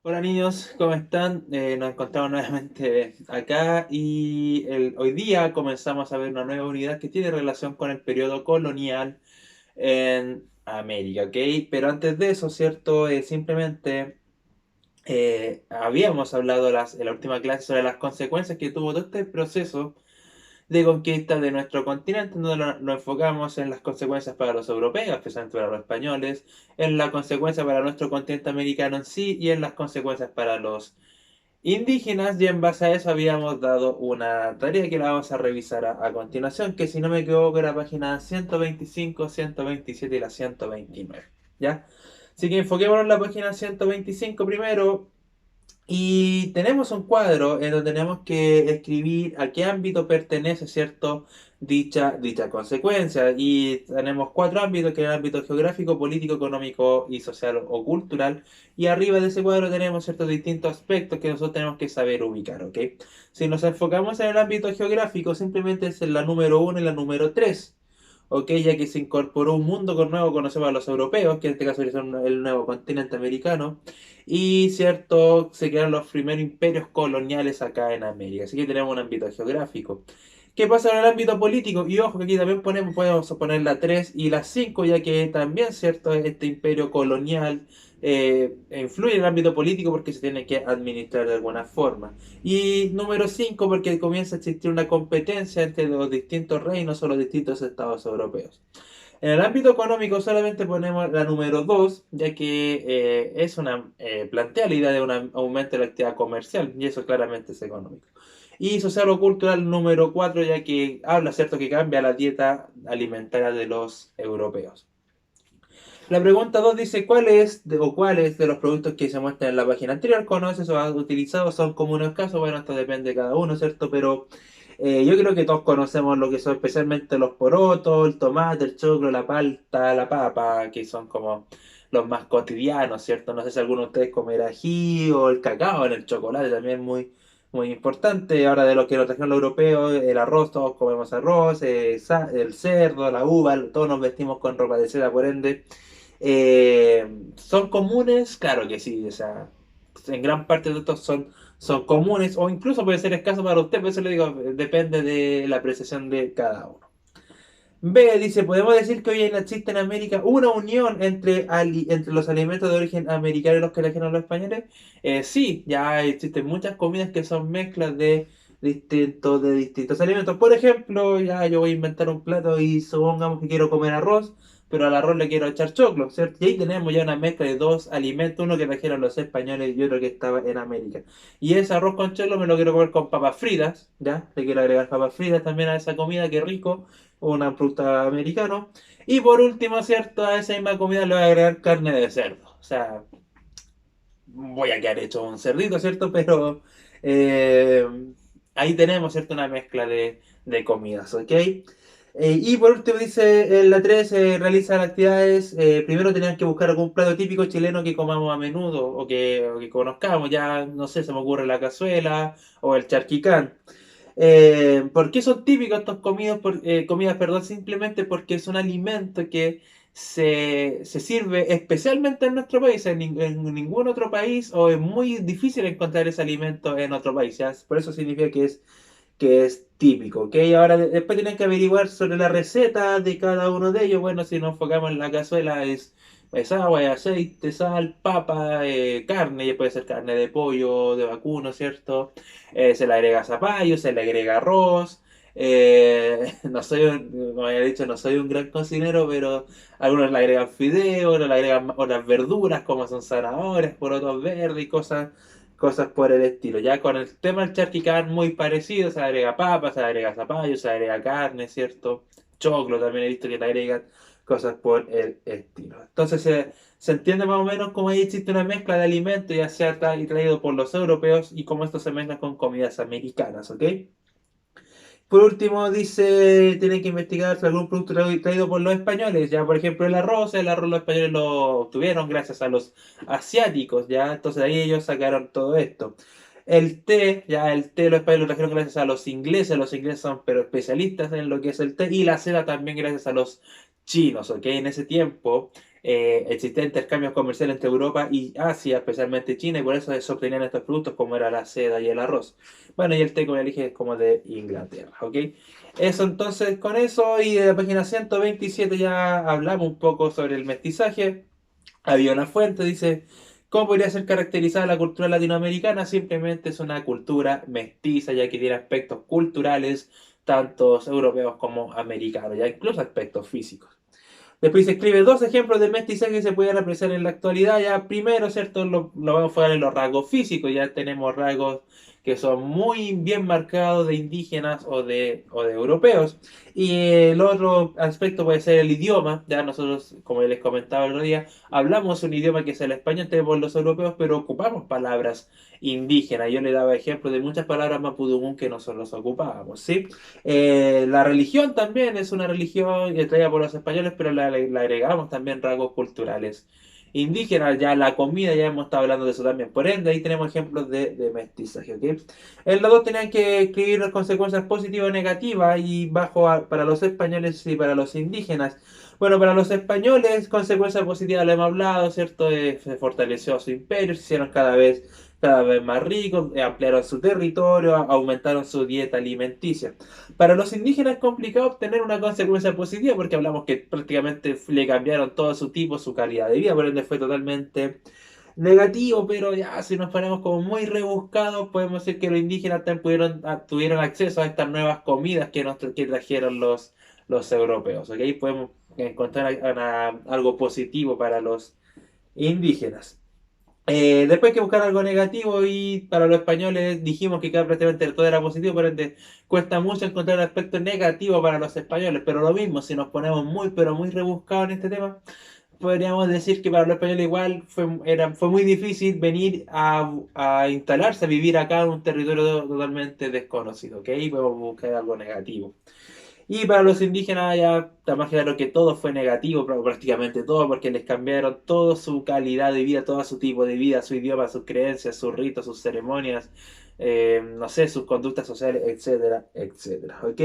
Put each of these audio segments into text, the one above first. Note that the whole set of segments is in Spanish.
Hola niños, ¿cómo están? Nos encontramos nuevamente acá y hoy día comenzamos a ver una nueva unidad que tiene relación con el periodo colonial en América, ¿ok? Pero antes de eso, ¿cierto? Simplemente habíamos hablado en la última clase sobre las consecuencias que tuvo todo este proceso de conquista de nuestro continente, donde nos enfocamos en las consecuencias para los europeos, especialmente para los españoles, en la consecuencia para nuestro continente americano en sí y en las consecuencias para los indígenas, y en base a eso habíamos dado una tarea que la vamos a revisar a continuación, que si no me equivoco era página 125, 127 y la 129, ¿ya? Así que enfoquémonos en la página 125 primero, y tenemos un cuadro en donde tenemos que escribir a qué ámbito pertenece, ¿cierto? Dicha consecuencia. Y tenemos cuatro ámbitos, que es el ámbito geográfico, político, económico y social o cultural. Y arriba de ese cuadro tenemos ciertos distintos aspectos que nosotros tenemos que saber ubicar, ¿ok? Si nos enfocamos en el ámbito geográfico, simplemente es en la número uno y la número 3. ¿Ok? Ya que se incorporó un mundo con nuevo, conocemos a los europeos, que en este caso son el nuevo continente americano, y cierto, se crearon los primeros imperios coloniales acá en América. Así que tenemos un ámbito geográfico. ¿Qué pasa en el ámbito político? Y ojo que aquí también podemos poner la 3 y la 5, ya que también, ¿cierto? Este imperio colonial influye en el ámbito político porque se tiene que administrar de alguna forma. Y número 5 porque comienza a existir una competencia entre los distintos reinos o los distintos estados europeos. En el ámbito económico solamente ponemos la número 2, ya que plantea la idea de un aumento de la actividad comercial, y eso claramente es económico. Y social o cultural número 4, ya que habla, ¿cierto?, que cambia la dieta alimentaria de los europeos. La pregunta 2 dice, ¿cuáles de los productos que se muestran en la página anterior conoces o has utilizado son comunes o escasos? Bueno, esto depende de cada uno, ¿cierto? Pero yo creo que todos conocemos lo que son especialmente los porotos, el tomate, el choclo, la palta, la papa, que son como los más cotidianos, ¿cierto? No sé si alguno de ustedes comerá ají o el cacao, el chocolate también muy importante. Ahora de lo que nos trajeron los europeos, el arroz, todos comemos arroz, el cerdo, la uva, todos nos vestimos con ropa de seda, por ende. ¿Son comunes? Claro que sí, o sea, en gran parte de estos son comunes o incluso puede ser escaso para usted, por eso le digo, depende de la apreciación de cada uno. B dice, ¿podemos decir que hoy existe en América una unión entre los alimentos de origen americano y los que trajeron los españoles? Sí, ya existen muchas comidas que son mezclas de distintos alimentos. Por ejemplo, ya yo voy a inventar un plato y supongamos que quiero comer arroz, pero al arroz le quiero echar choclo, ¿cierto? Y ahí tenemos ya una mezcla de dos alimentos, uno que trajeron los españoles y otro que estaba en América. Y ese arroz con choclo me lo quiero comer con papas fritas, ¿ya? Le quiero agregar papas fritas también a esa comida, qué rico, una fruta americano. Y por último, ¿cierto? A esa misma comida le voy a agregar carne de cerdo. O sea, voy a quedar hecho un cerdito, ¿cierto? Pero eh, ahí tenemos, ¿cierto? Una mezcla de comidas, ¿ok? Y por último dice, en la 3 realiza las actividades, primero tenían que buscar algún plato típico chileno que comamos a menudo o que conozcamos, ya no sé, se me ocurre la cazuela o el charquicán. ¿Por qué son típicos estos comidas, perdón? Simplemente porque es un alimento que se sirve especialmente en nuestro país, en ningún otro país, o es muy difícil encontrar ese alimento en otro país, ¿ya? Por eso significa que es típico, ¿ok? Ahora después tienen que averiguar sobre la receta de cada uno de ellos. Bueno, si nos enfocamos en la cazuela es agua, aceite, sal, papa, carne, ya puede ser carne de pollo, de vacuno, ¿cierto? Se le agrega zapallo, se le agrega arroz. Como había dicho, no soy un gran cocinero, pero algunos le agregan fideos, otros le agregan otras verduras como son zanahorias, porotos verdes y cosas por el estilo. Ya con el tema del charquicán muy parecido, se le agrega papa, se le agrega zapallo, se le agrega carne, ¿cierto? Choclo también he visto que le agregan cosas por el estilo. Entonces se entiende más o menos cómo ahí existe una mezcla de alimentos, ya sea traído por los europeos y cómo esto se mezcla con comidas americanas, ¿ok? Por último, dice, tienen que investigar si algún producto traído por los españoles. Ya, por ejemplo, el arroz los españoles lo obtuvieron gracias a los asiáticos, ya. Entonces ahí ellos sacaron todo esto. El té los españoles lo trajeron gracias a los ingleses son pero especialistas en lo que es el té. Y la seda también gracias a los chinos, ¿ok? En ese tiempo existía intercambio comercial entre Europa y Asia, especialmente China, y por eso se obtenían estos productos como era la seda y el arroz. Bueno, y el té, como ya dije, es como de Inglaterra, ¿ok? Eso entonces, con eso, y de la página 127 ya hablamos un poco sobre el mestizaje. Había una fuente, dice, ¿cómo podría ser caracterizada la cultura latinoamericana? Simplemente es una cultura mestiza, ya que tiene aspectos culturales, tanto europeos como americanos, ya incluso aspectos físicos. Después se escribe dos ejemplos del mestizaje que se pueden apreciar en la actualidad. Ya primero, ¿cierto? Lo vamos a enfocar en los rasgos físicos. Ya tenemos rasgos que son muy bien marcados de indígenas o de europeos. Y el otro aspecto puede ser el idioma. Ya nosotros, como les comentaba el otro día, hablamos un idioma que es el español, tenemos los europeos, pero ocupamos palabras indígenas. Yo le daba ejemplos de muchas palabras mapudungún que nosotros ocupábamos, ¿sí? La religión también es una religión traída por los españoles, pero le agregamos también rasgos culturales indígenas. Ya la comida, ya hemos estado hablando de eso también. Por ende, ahí tenemos ejemplos de mestizaje, ¿ok? En los dos tenían que escribir las consecuencias positivas o negativas y para los españoles y para los indígenas. Bueno, para los españoles, consecuencias positivas, lo hemos hablado, ¿cierto? Se fortaleció su imperio, se hicieron cada vez más ricos, ampliaron su territorio, aumentaron su dieta alimenticia. Para los indígenas es complicado obtener una consecuencia positiva porque hablamos que prácticamente le cambiaron todo su tipo, su calidad de vida, por ende fue totalmente negativo, pero ya si nos ponemos como muy rebuscados, podemos decir que los indígenas también tuvieron acceso a estas nuevas comidas que trajeron los europeos, ¿ok? Podemos encontrar algo positivo para los indígenas. Después hay que buscar algo negativo y para los españoles dijimos que cada prácticamente todo era positivo, por ende cuesta mucho encontrar un aspecto negativo para los españoles, pero lo mismo, si nos ponemos muy pero muy rebuscados en este tema, podríamos decir que para los españoles igual fue muy difícil venir a instalarse, a vivir acá en un territorio totalmente desconocido, ¿ok? Podemos buscar algo negativo. Y para los indígenas ya está más claro que todo fue negativo, prácticamente todo, porque les cambiaron toda su calidad de vida, todo su tipo de vida, su idioma, sus creencias, sus ritos, sus ceremonias, no sé, sus conductas sociales, etcétera, etcétera. ¿Ok?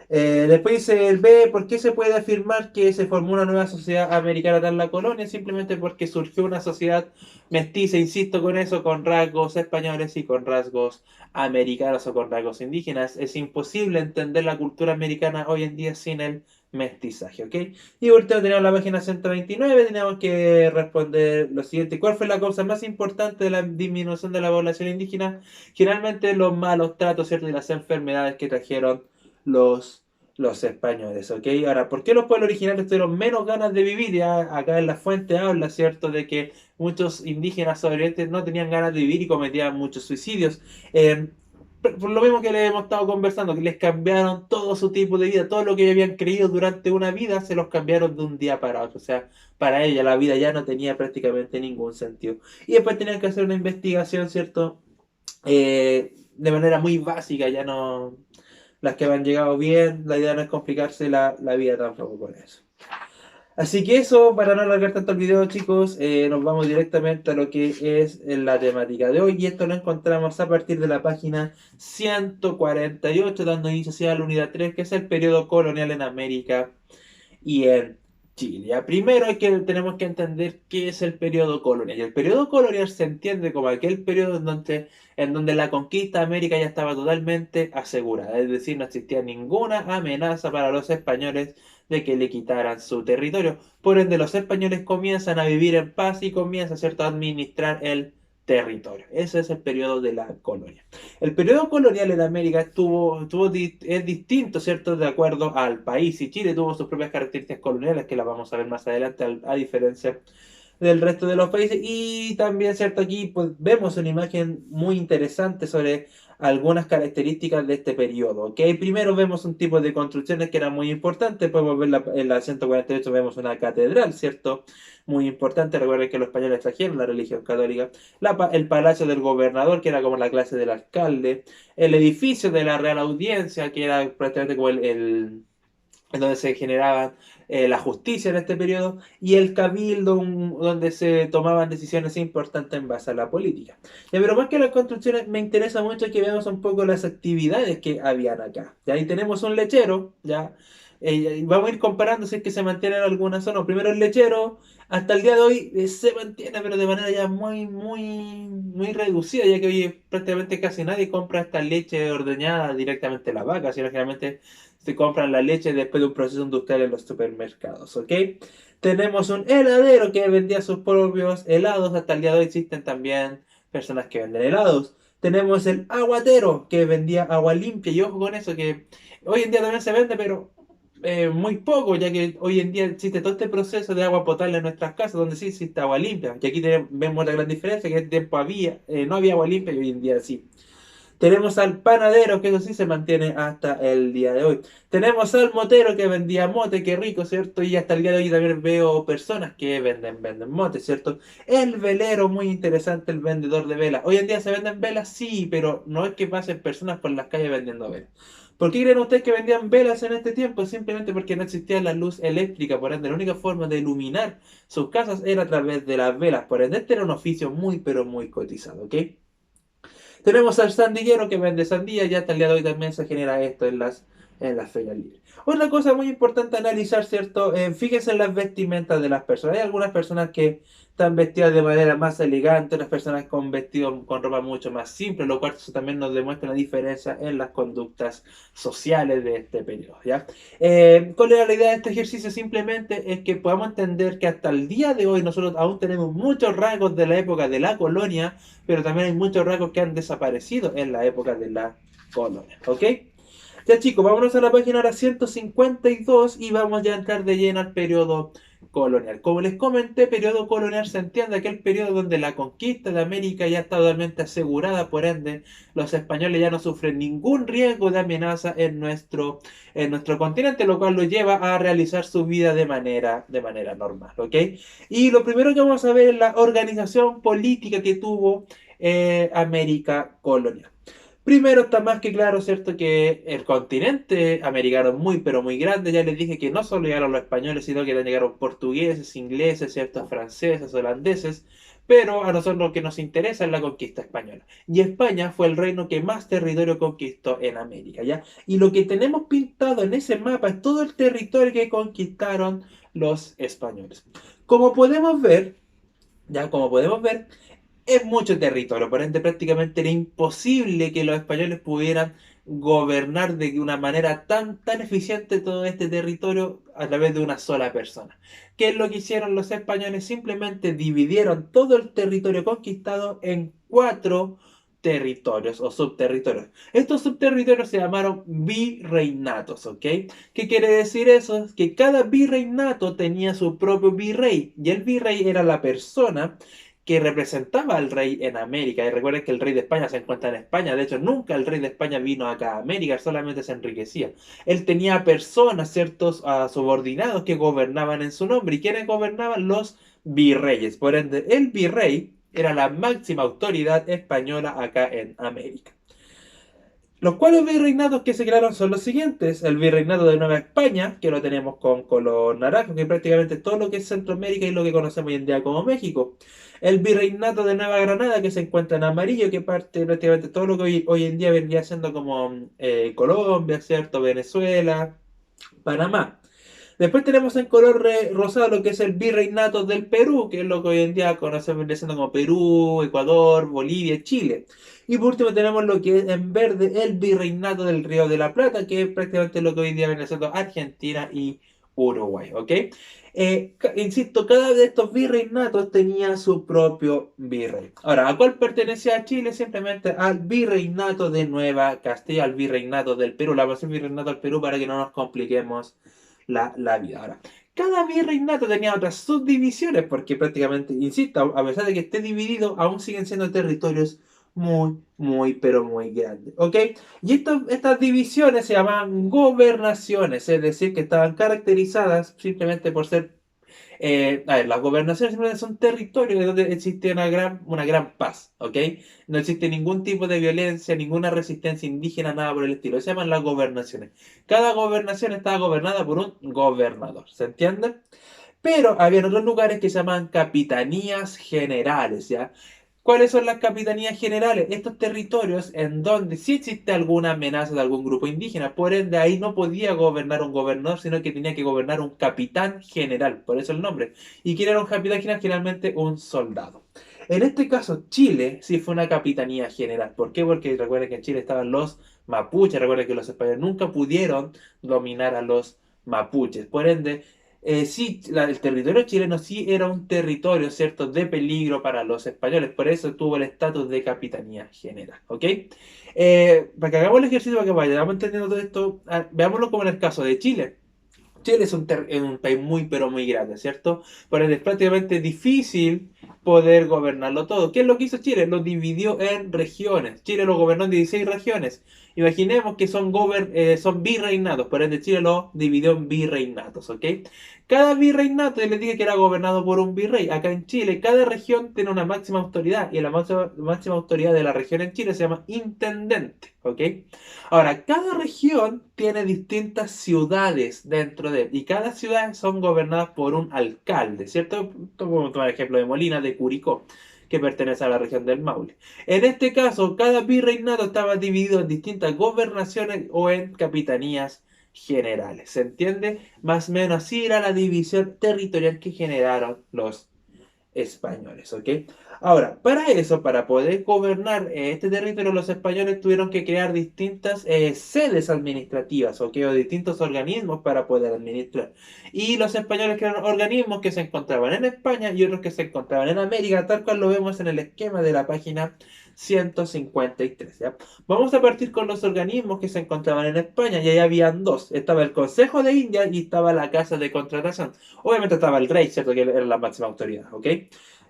Después dice el B, ¿por qué se puede afirmar que se formó una nueva sociedad americana tras la colonia? Simplemente porque surgió una sociedad mestiza, insisto con eso, con rasgos españoles y con rasgos americanos o con rasgos indígenas. Es imposible entender la cultura americana hoy en día sin el mestizaje, ¿ok? Y ahorita tenemos la página 129, tenemos que responder lo siguiente. ¿Cuál fue la causa más importante de la disminución de la población indígena? Generalmente los malos tratos, ¿cierto? Y las enfermedades que trajeron los, los españoles, ¿ok? Ahora, ¿por qué los pueblos originarios tuvieron menos ganas de vivir? Ya acá en la fuente habla, ¿cierto?, de que muchos indígenas sobrevivientes no tenían ganas de vivir y cometían muchos suicidios. Por lo mismo que les hemos estado conversando, que les cambiaron todo su tipo de vida, todo lo que habían creído durante una vida, se los cambiaron de un día para otro. O sea, para ella la vida ya no tenía prácticamente ningún sentido. Y después tenían que hacer una investigación, ¿cierto? De manera muy básica, ya no, las que me han llegado bien, la idea no es complicarse la vida tampoco con eso. Así que eso, para no alargar tanto el video, chicos, nos vamos directamente a lo que es la temática de hoy. Y esto lo encontramos a partir de la página 148, dando inicio hacia la unidad 3, que es el periodo colonial en América y en Chile. Ya, primero tenemos que entender qué es el periodo colonial. Y el periodo colonial se entiende como aquel periodo en donde la conquista de América ya estaba totalmente asegurada. Es decir, no existía ninguna amenaza para los españoles de que le quitaran su territorio. Por ende, los españoles comienzan a vivir en paz y comienzan, ¿cierto?, a administrar el territorio. Ese es el periodo de la colonia. El periodo colonial en América es distinto, ¿cierto?, de acuerdo al país. Y Chile tuvo sus propias características coloniales, que las vamos a ver más adelante, a diferencia del resto de los países. Y también, ¿cierto?, aquí pues, vemos una imagen muy interesante sobre algunas características de este periodo. ¿Ok? Primero vemos un tipo de construcciones que era muy importante. Podemos ver en la 148, vemos una catedral, ¿cierto? Muy importante. Recuerden que los españoles trajeron la religión católica. El palacio del gobernador, que era como la clase del alcalde. El edificio de la Real Audiencia, que era prácticamente como en donde se generaba la justicia en este periodo, y el cabildo, donde se tomaban decisiones importantes en base a la política. Ya, pero más que las construcciones, me interesa mucho que veamos un poco las actividades que habían acá. Ya ahí tenemos un lechero, ya Vamos a ir comparando si es que se mantiene en alguna zona. Primero el lechero, hasta el día de hoy se mantiene, pero de manera ya muy reducida, ya que hoy prácticamente casi nadie compra esta leche ordeñada directamente de la vaca, sino generalmente se compran la leche después de un proceso industrial en los supermercados, ¿ok? Tenemos un heladero que vendía sus propios helados, hasta el día de hoy existen también personas que venden helados. Tenemos el aguatero que vendía agua limpia, y ojo con eso, que hoy en día también se vende, pero muy poco, ya que hoy en día existe todo este proceso de agua potable en nuestras casas, donde sí existe agua limpia. Y aquí vemos la gran diferencia, que en ese tiempo no había agua limpia y hoy en día sí. Tenemos al panadero, que eso sí se mantiene hasta el día de hoy. Tenemos al motero que vendía mote, qué rico, ¿cierto? Y hasta el día de hoy también veo personas que venden mote, ¿cierto? El velero, muy interesante, el vendedor de velas. Hoy en día se venden velas, sí, pero no es que pasen personas por las calles vendiendo velas. ¿Por qué creen ustedes que vendían velas en este tiempo? Simplemente porque no existía la luz eléctrica, por ende la única forma de iluminar sus casas era a través de las velas, por ende este era un oficio muy pero muy cotizado, ¿ok? Tenemos al sandillero que vende sandía y hasta el día de hoy también se genera esto en las ferias libres. Otra cosa muy importante analizar, ¿cierto? Fíjense en las vestimentas de las personas. Hay algunas personas que están vestidas de manera más elegante, otras personas con vestidos con ropa mucho más simple, lo cual eso también nos demuestra una diferencia en las conductas sociales de este periodo, ¿ya? ¿Cuál era la idea de este ejercicio? Simplemente es que podamos entender que hasta el día de hoy nosotros aún tenemos muchos rasgos de la época de la colonia, pero también hay muchos rasgos que han desaparecido en la época de la colonia, ¿ok? Ya chicos, vámonos a la página ahora 152 y vamos ya a entrar de lleno al periodo colonial. Como les comenté, periodo colonial se entiende aquel periodo donde la conquista de América ya está totalmente asegurada, por ende, los españoles ya no sufren ningún riesgo de amenaza en nuestro continente, lo cual los lleva a realizar su vida de manera normal, ¿ok? Y lo primero que vamos a ver es la organización política que tuvo América colonial. Primero está más que claro, ¿cierto? Que el continente americano es muy, pero muy grande. Ya les dije que no solo llegaron los españoles, sino que también llegaron portugueses, ingleses, ¿cierto? Franceses, holandeses. Pero a nosotros lo que nos interesa es la conquista española. Y España fue el reino que más territorio conquistó en América, ¿ya? Y lo que tenemos pintado en ese mapa es todo el territorio que conquistaron los españoles. Como podemos ver, como podemos ver, es mucho territorio, por ende prácticamente era imposible que los españoles pudieran gobernar de una manera tan eficiente todo este territorio a través de una sola persona. ¿Qué es lo que hicieron los españoles? Simplemente dividieron todo el territorio conquistado en 4 territorios o subterritorios. Estos subterritorios se llamaron virreinatos, ¿ok? ¿Qué quiere decir eso? Que cada virreinato tenía su propio virrey y el virrey era la persona que representaba al rey en América. Y recuerden que el rey de España se encuentra en España. De hecho, nunca el rey de España vino acá a América, solamente se enriquecía. Él tenía personas, ciertos subordinados que gobernaban en su nombre. ¿Y quiénes gobernaban? Los virreyes. Por ende, el virrey era la máxima autoridad española acá en América. Los cuales virreinatos que se crearon son los siguientes. El virreinato de Nueva España, que lo tenemos con color naranjo, que prácticamente todo lo que es Centroamérica y lo que conocemos hoy en día como México. El virreinato de Nueva Granada, que se encuentra en amarillo, que parte prácticamente todo lo que hoy en día vendría siendo como Colombia, ¿cierto? Venezuela, Panamá. Después tenemos en color rosado lo que es el virreinato del Perú, que es lo que hoy en día conocemos siendo como Perú, Ecuador, Bolivia, Chile. Y por último tenemos lo que es en verde el virreinato del Río de la Plata, que es prácticamente lo que hoy en día viene siendo Argentina y Uruguay, ¿ok? Insisto, cada de estos virreinatos tenía su propio virrey. Ahora, ¿a cuál pertenecía Chile? Simplemente al virreinato de Nueva Castilla, al virreinato del Perú. La vamos a decir virreinato del Perú para que no nos compliquemos la vida. Ahora, cada virreinato tenía otras subdivisiones, porque prácticamente, insisto, a pesar de que esté dividido, aún siguen siendo territorios pero muy grandes. ¿Ok? Y estas divisiones se llamaban gobernaciones, es decir, que estaban caracterizadas simplemente por ser las gobernaciones simplemente son territorios donde existe una gran paz, ¿ok? No existe ningún tipo de violencia, ninguna resistencia indígena, nada por el estilo. Se llaman las gobernaciones. Cada gobernación estaba gobernada por un gobernador, ¿se entiende? Pero había otros lugares que se llaman capitanías generales, ¿ya? ¿Cuáles son las capitanías generales? Estos territorios en donde sí existe alguna amenaza de algún grupo indígena, por ende ahí no podía gobernar un gobernador, sino que tenía que gobernar un capitán general, por eso el nombre. ¿Y quién era un capitán general? Generalmente un soldado. En este caso, Chile sí fue una capitanía general. ¿Por qué? Porque recuerden que en Chile estaban los mapuches, recuerden que los españoles nunca pudieron dominar a los mapuches. Por ende, sí, el territorio chileno sí era un territorio, ¿cierto?, de peligro para los españoles, por eso tuvo el estatus de capitanía general, ¿ok? Para que hagamos el ejercicio, para que vayamos entendiendo todo esto, veámoslo como en el caso de Chile. Chile es un país muy, pero muy grande, ¿cierto? Por ende es prácticamente difícil poder gobernarlo todo. ¿Qué es lo que hizo Chile? Lo dividió en regiones. Chile lo gobernó en 16 regiones. Imaginemos que son virreinatos, por ende Chile lo dividió en virreinatos, ¿ok? Cada virreinato, les dije que era gobernado por un virrey. Acá en Chile, cada región tiene una máxima autoridad y la máxima autoridad de la región en Chile se llama intendente, ¿ok? Ahora, cada región tiene distintas ciudades dentro de él y cada ciudad son gobernadas por un alcalde, ¿cierto? Como tomar el ejemplo de Molina, de Curicó, que pertenece a la región del Maule. En este caso, cada virreinato estaba dividido en distintas gobernaciones o en capitanías generales. ¿Se entiende? Más o menos así era la división territorial que generaron los españoles, ¿ok? Ahora, para eso, para poder gobernar este territorio, los españoles tuvieron que crear distintas sedes administrativas, ¿ok? O distintos organismos para poder administrar. Y los españoles crearon organismos que se encontraban en España y otros que se encontraban en América, tal cual lo vemos en el esquema de la página 153, ¿ya? Vamos a partir con los organismos que se encontraban en España, y ahí habían dos. Estaba el Consejo de Indias y estaba la Casa de Contratación. Obviamente estaba el rey, ¿cierto? Que era la máxima autoridad, ¿ok?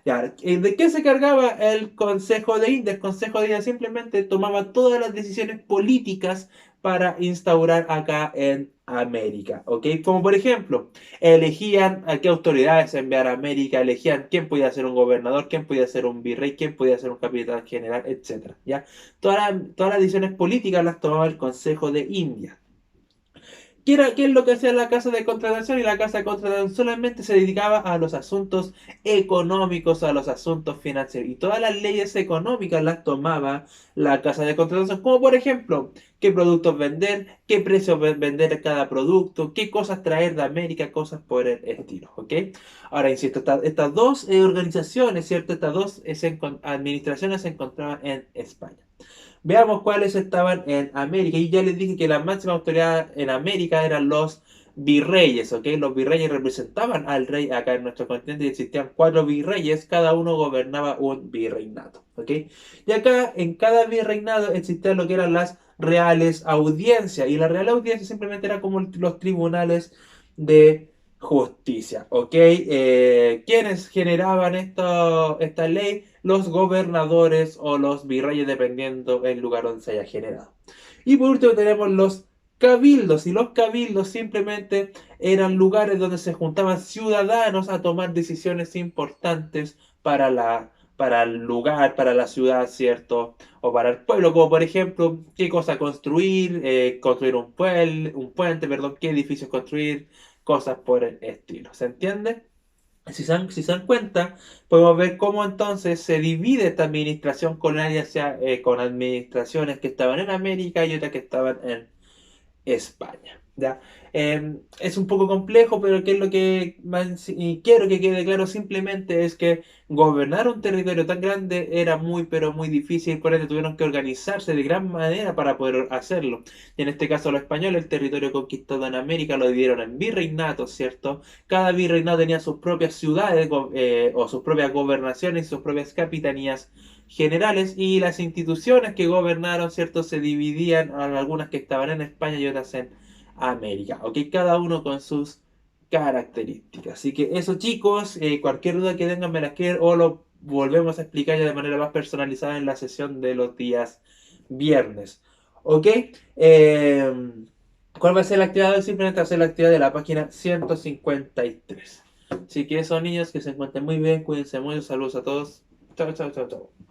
Ya, ¿de qué se cargaba el Consejo de Indias? El Consejo de Indias simplemente tomaba todas las decisiones políticas para instaurar acá en América, ¿ok? Como por ejemplo, elegían a qué autoridades enviar a América, elegían quién podía ser un gobernador, quién podía ser un virrey, quién podía ser un capitán general, etcétera, ¿ya? Todas las decisiones políticas las tomaba el Consejo de Indias. ¿Qué es lo que hacía la casa de contratación? Y la casa de contratación solamente se dedicaba a los asuntos económicos, a los asuntos financieros. Y todas las leyes económicas las tomaba la casa de contratación, como por ejemplo, qué productos vender, qué precio vender cada producto, qué cosas traer de América, cosas por el estilo, ¿ok? Ahora, insisto, estas dos organizaciones, ¿cierto? Estas dos administraciones se encontraban en España. Veamos cuáles estaban en América. Y ya les dije que la máxima autoridad en América eran los virreyes, ¿ok? Los virreyes representaban al rey acá en nuestro continente y existían 4 virreyes, cada uno gobernaba un virreinato, ¿ok? Y acá en cada virreinado existían lo que eran las reales audiencias. Y la real audiencia simplemente era como los tribunales de justicia, ¿ok? ¿Quiénes generaban esta ley? Los gobernadores o los virreyes, dependiendo del lugar donde se haya generado. Y por último tenemos los cabildos, y los cabildos simplemente eran lugares donde se juntaban ciudadanos a tomar decisiones importantes para el lugar, para la ciudad, ¿cierto? O para el pueblo, como por ejemplo, qué cosa construir, construir un puente, perdón, qué edificios construir, cosas por el estilo. ¿Se entiende? Si se dan cuenta, podemos ver cómo entonces se divide esta administración colonial, sea con administraciones que estaban en América y otras que estaban en España. ¿Ya? Es un poco complejo, pero ¿qué es lo que y quiero que quede claro? Simplemente es que gobernar un territorio tan grande era muy, pero muy difícil, por eso tuvieron que organizarse de gran manera para poder hacerlo. Y en este caso los españoles, el territorio conquistado en América lo dividieron en virreinatos, ¿cierto? Cada virreinato tenía sus propias ciudades o sus propias gobernaciones, sus propias capitanías generales, y las instituciones que gobernaron, ¿cierto? Se dividían en algunas que estaban en España y otras en América, ¿ok? Cada uno con sus características. Así que eso, chicos, cualquier duda que tengan me la escriben o lo volvemos a explicar ya de manera más personalizada en la sesión de los días viernes, ¿ok? Eh, ¿Cuál va a ser la actividad de hoy? Simplemente hacer la actividad de la página 153. Así que eso, niños, que se encuentren muy bien, cuídense mucho, saludos a todos. Chao, chao, chao, chao.